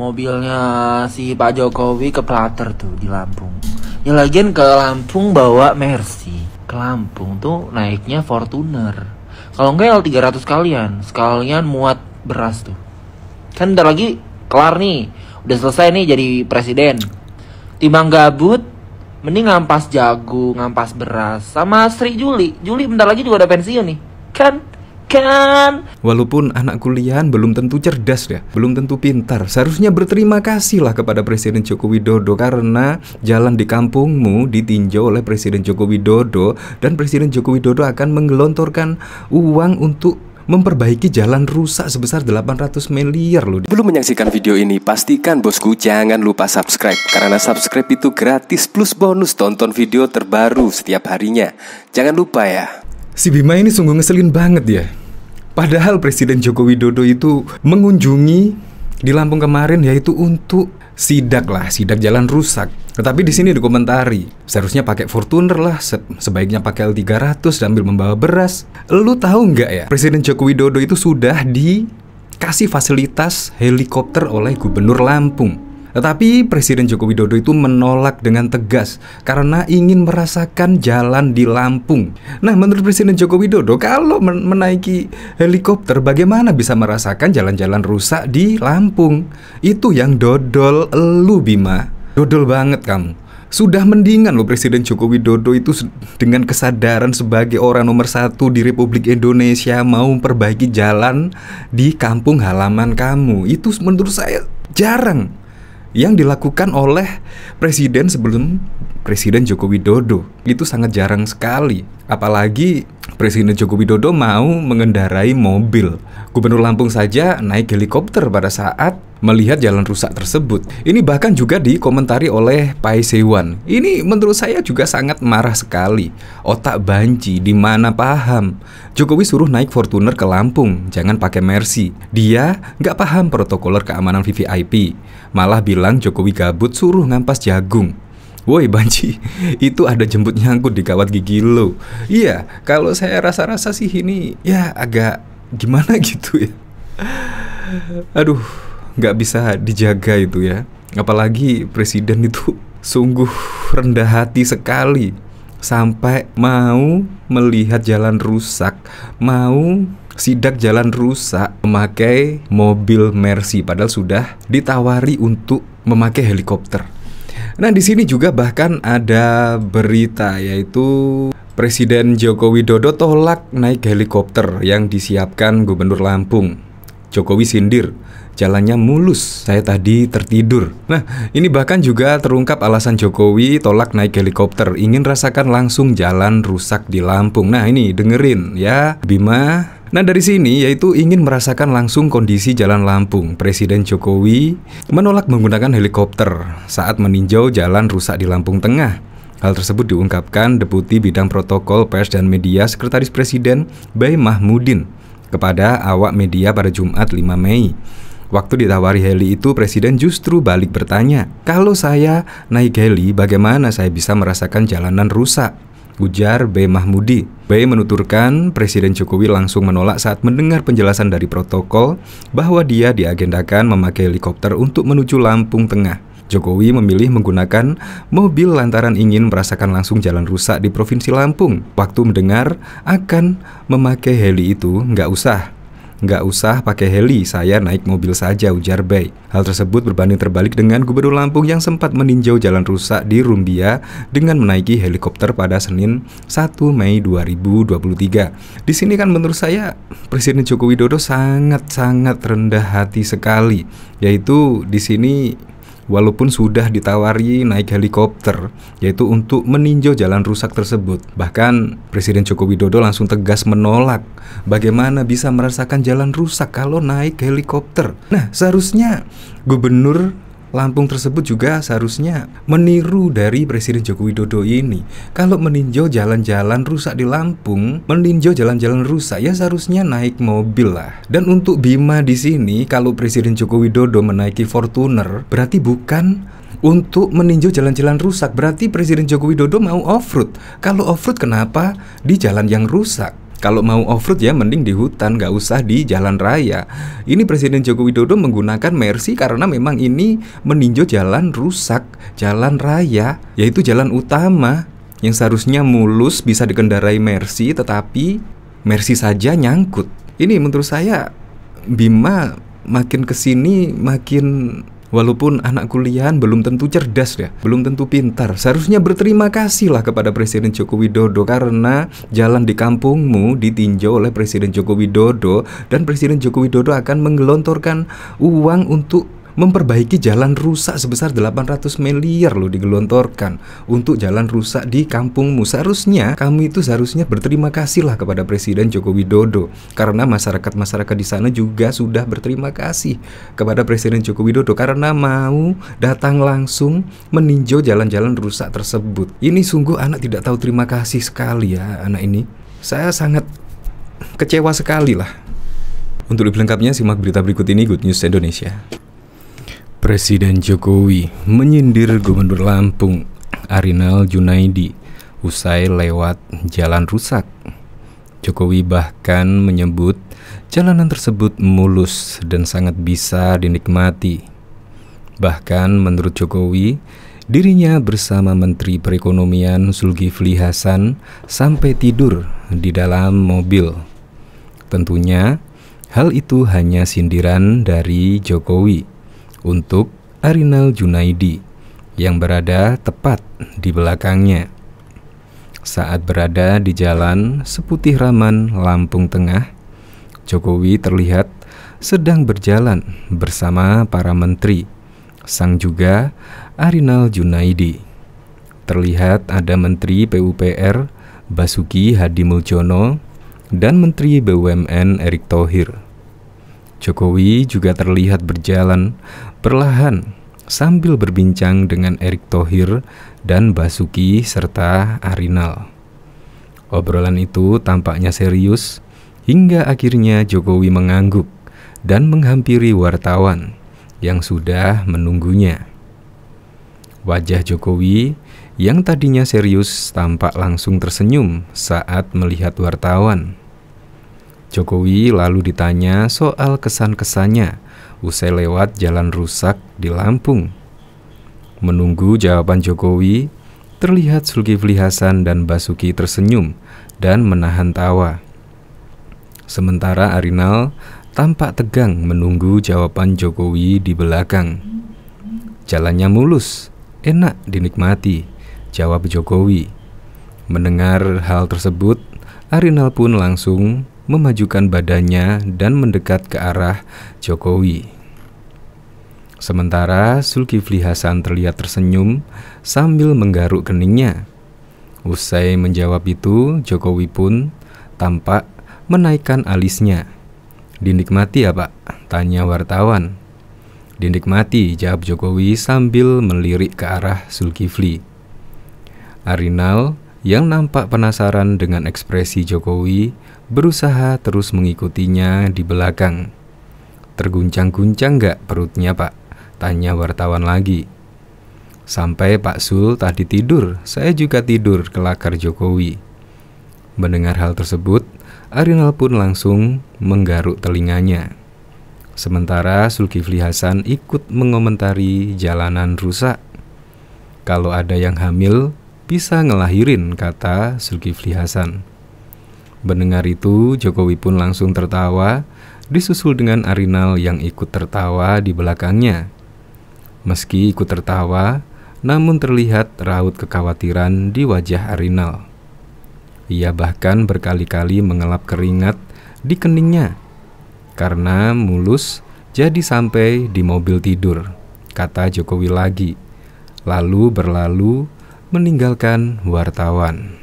mobilnya si Pak Jokowi ke Plater tuh di Lampung. Ya lagian ke Lampung bawa Mercy, ke Lampung tuh naiknya Fortuner. Kalau enggak L300 sekalian muat beras tuh. Kan bentar lagi kelar nih, udah selesai nih jadi presiden. Timbang gabut, mending ngampas jagung, ngampas beras. Sama Sri Juli bentar lagi juga udah pensiun nih. Kan? Walaupun anak kuliahan belum tentu cerdas ya, belum tentu pintar, seharusnya berterima kasih lah kepada Presiden Joko Widodo karena jalan di kampungmu ditinjau oleh Presiden Joko Widodo dan Presiden Joko Widodo akan menggelontorkan uang untuk memperbaiki jalan rusak sebesar 800 miliar loh. Belum menyaksikan video ini, pastikan bosku jangan lupa subscribe, karena subscribe itu gratis plus bonus tonton video terbaru setiap harinya. Jangan lupa ya. Si Bima ini sungguh ngeselin banget ya. Padahal Presiden Joko Widodo itu mengunjungi di Lampung kemarin yaitu untuk sidak jalan rusak. Tetapi di sini dikomentari, seharusnya pakai Fortuner lah, sebaiknya pakai L300 sambil membawa beras. Lu tahu nggak ya, Presiden Joko Widodo itu sudah dikasih fasilitas helikopter oleh Gubernur Lampung. Tetapi Presiden Joko Widodo itu menolak dengan tegas karena ingin merasakan jalan di Lampung. Nah, menurut Presiden Joko Widodo, kalau menaiki helikopter bagaimana bisa merasakan jalan-jalan rusak di Lampung? Itu yang dodol elu Bima. Dodol banget kamu. Sudah mendingan loh Presiden Joko Widodo itu dengan kesadaran sebagai orang nomor 1 di Republik Indonesia mau memperbaiki jalan di kampung halaman kamu. Itu menurut saya jarang yang dilakukan oleh presiden sebelum Presiden Joko Widodo. Itu sangat jarang sekali. Apalagi Presiden Joko Widodo mau mengendarai mobil. Gubernur Lampung saja naik helikopter pada saat melihat jalan rusak tersebut. Ini bahkan juga dikomentari oleh Pai Sewan. Ini menurut saya juga sangat marah sekali. Otak banci, di mana paham. Jokowi suruh naik Fortuner ke Lampung, jangan pakai Mercy. Dia nggak paham protokoler keamanan VVIP. Malah bilang Jokowi gabut suruh ngampas jagung. Woi banci, itu ada jemput nyangkut di kawat gigi lo. Iya, kalau saya rasa-rasa sih ini ya agak gimana gitu ya. Aduh, nggak bisa dijaga itu ya. Apalagi presiden itu sungguh rendah hati sekali, sampai mau melihat jalan rusak, mau sidak jalan rusak memakai mobil Mercy, padahal sudah ditawari untuk memakai helikopter. Nah, di sini juga bahkan ada berita yaitu Presiden Joko Widodo tolak naik helikopter yang disiapkan Gubernur Lampung. Jokowi sindir, jalannya mulus, saya tadi tertidur. Nah, ini bahkan juga terungkap alasan Jokowi tolak naik helikopter, ingin rasakan langsung jalan rusak di Lampung. Nah, ini dengerin ya Bima. Nah, dari sini yaitu ingin merasakan langsung kondisi jalan Lampung. Presiden Jokowi menolak menggunakan helikopter saat meninjau jalan rusak di Lampung Tengah. Hal tersebut diungkapkan Deputi Bidang Protokol Pers dan Media Sekretaris Presiden Bay Mahmudin kepada awak media pada Jumat 5 Mei. Waktu ditawari heli itu, Presiden justru balik bertanya, "Kalau saya naik heli, bagaimana saya bisa merasakan jalanan rusak?" ujar B. Mahmudi. B. menuturkan Presiden Jokowi langsung menolak saat mendengar penjelasan dari protokol bahwa dia diagendakan memakai helikopter untuk menuju Lampung Tengah. Jokowi memilih menggunakan mobil lantaran ingin merasakan langsung jalan rusak di Provinsi Lampung. Waktu mendengar akan memakai heli itu, Nggak usah pakai heli, saya naik mobil saja, ujar Bay. Hal tersebut berbanding terbalik dengan Gubernur Lampung yang sempat meninjau jalan rusak di Rumbia dengan menaiki helikopter pada Senin 1 Mei 2023. Di sini kan menurut saya Presiden Joko Widodo sangat-sangat rendah hati sekali. Yaitu di sini walaupun sudah ditawari naik helikopter, yaitu untuk meninjau jalan rusak tersebut. Bahkan Presiden Joko Widodo langsung tegas menolak. Bagaimana bisa merasakan jalan rusak kalau naik helikopter? Nah, seharusnya Gubernur Lampung tersebut juga seharusnya meniru dari Presiden Joko Widodo ini. Kalau meninjau jalan-jalan rusak di Lampung, meninjau jalan-jalan rusak, ya seharusnya naik mobil lah. Dan untuk Bima di sini, kalau Presiden Joko Widodo menaiki Fortuner, berarti bukan untuk meninjau jalan-jalan rusak. Berarti Presiden Joko Widodo mau off-road. Kalau off-road kenapa di jalan yang rusak? Kalau mau off-road ya mending di hutan, gak usah di jalan raya. Ini Presiden Joko Widodo menggunakan Mercy karena memang ini meninjau jalan rusak, jalan raya, yaitu jalan utama yang seharusnya mulus bisa dikendarai Mercy, tetapi Mercy saja nyangkut. Ini menurut saya Bima makin kesini makin, walaupun anak kuliahan belum tentu cerdas ya, belum tentu pintar. Seharusnya berterima kasih lah kepada Presiden Joko Widodo karena jalan di kampungmu ditinjau oleh Presiden Joko Widodo, dan Presiden Joko Widodo akan menggelontorkan uang untuk memperbaiki jalan rusak sebesar 800 miliar loh digelontorkan untuk jalan rusak di kampungmu. Seharusnya kamu itu seharusnya berterima kasih lah kepada Presiden Joko Widodo karena masyarakat di sana juga sudah berterima kasih kepada Presiden Joko Widodo karena mau datang langsung meninjau jalan-jalan rusak tersebut. Ini sungguh anak tidak tahu terima kasih sekali ya anak ini. Saya sangat kecewa sekali lah. Untuk lebih lengkapnya simak berita berikut ini, Good News Indonesia. Presiden Jokowi menyindir Gubernur Lampung Arinal Junaidi usai lewat jalan rusak. Jokowi bahkan menyebut jalanan tersebut mulus dan sangat bisa dinikmati. Bahkan menurut Jokowi, dirinya bersama Menteri Perekonomian Zulkifli Hasan sampai tidur di dalam mobil. Tentunya hal itu hanya sindiran dari Jokowi untuk Arinal Junaidi yang berada tepat di belakangnya. Saat berada di jalan Seputih Raman, Lampung Tengah, Jokowi terlihat sedang berjalan bersama para menteri, sang juga Arinal Junaidi. Terlihat ada Menteri PUPR Basuki Hadimuljono dan Menteri BUMN Erick Thohir. Jokowi juga terlihat berjalan perlahan sambil berbincang dengan Erick Thohir dan Basuki serta Arinal. Obrolan itu tampaknya serius hingga akhirnya Jokowi mengangguk dan menghampiri wartawan yang sudah menunggunya. Wajah Jokowi yang tadinya serius tampak langsung tersenyum saat melihat wartawan. Jokowi lalu ditanya soal kesan-kesannya usai lewat jalan rusak di Lampung. Menunggu jawaban Jokowi, terlihat Zulkifli Hasan dan Basuki tersenyum dan menahan tawa. Sementara Arinal tampak tegang menunggu jawaban Jokowi di belakang. Jalannya mulus, enak dinikmati, jawab Jokowi. Mendengar hal tersebut, Arinal pun langsung memajukan badannya dan mendekat ke arah Jokowi. Sementara Zulkifli Hasan terlihat tersenyum sambil menggaruk keningnya. Usai menjawab itu, Jokowi pun tampak menaikkan alisnya. "Dinikmati ya Pak?" tanya wartawan. "Dinikmati," jawab Jokowi sambil melirik ke arah Zulkifli. Arinal yang nampak penasaran dengan ekspresi Jokowi berusaha terus mengikutinya di belakang. "Terguncang-guncang gak perutnya Pak?" tanya wartawan lagi. "Sampai Pak Sul tadi tidur, saya juga tidur," kelakar Jokowi. Mendengar hal tersebut, Arinal pun langsung menggaruk telinganya. Sementara Zulkifli Hasan ikut mengomentari jalanan rusak. "Kalau ada yang hamil, bisa ngelahirin," kata Zulkifli Hasan. Mendengar itu, Jokowi pun langsung tertawa, disusul dengan Arinal yang ikut tertawa di belakangnya. Meski ikut tertawa, namun terlihat raut kekhawatiran di wajah Arinal. Ia bahkan berkali-kali mengelap keringat di keningnya karena mulus jadi sampai di mobil tidur, kata Jokowi lagi, lalu berlalu meninggalkan wartawan.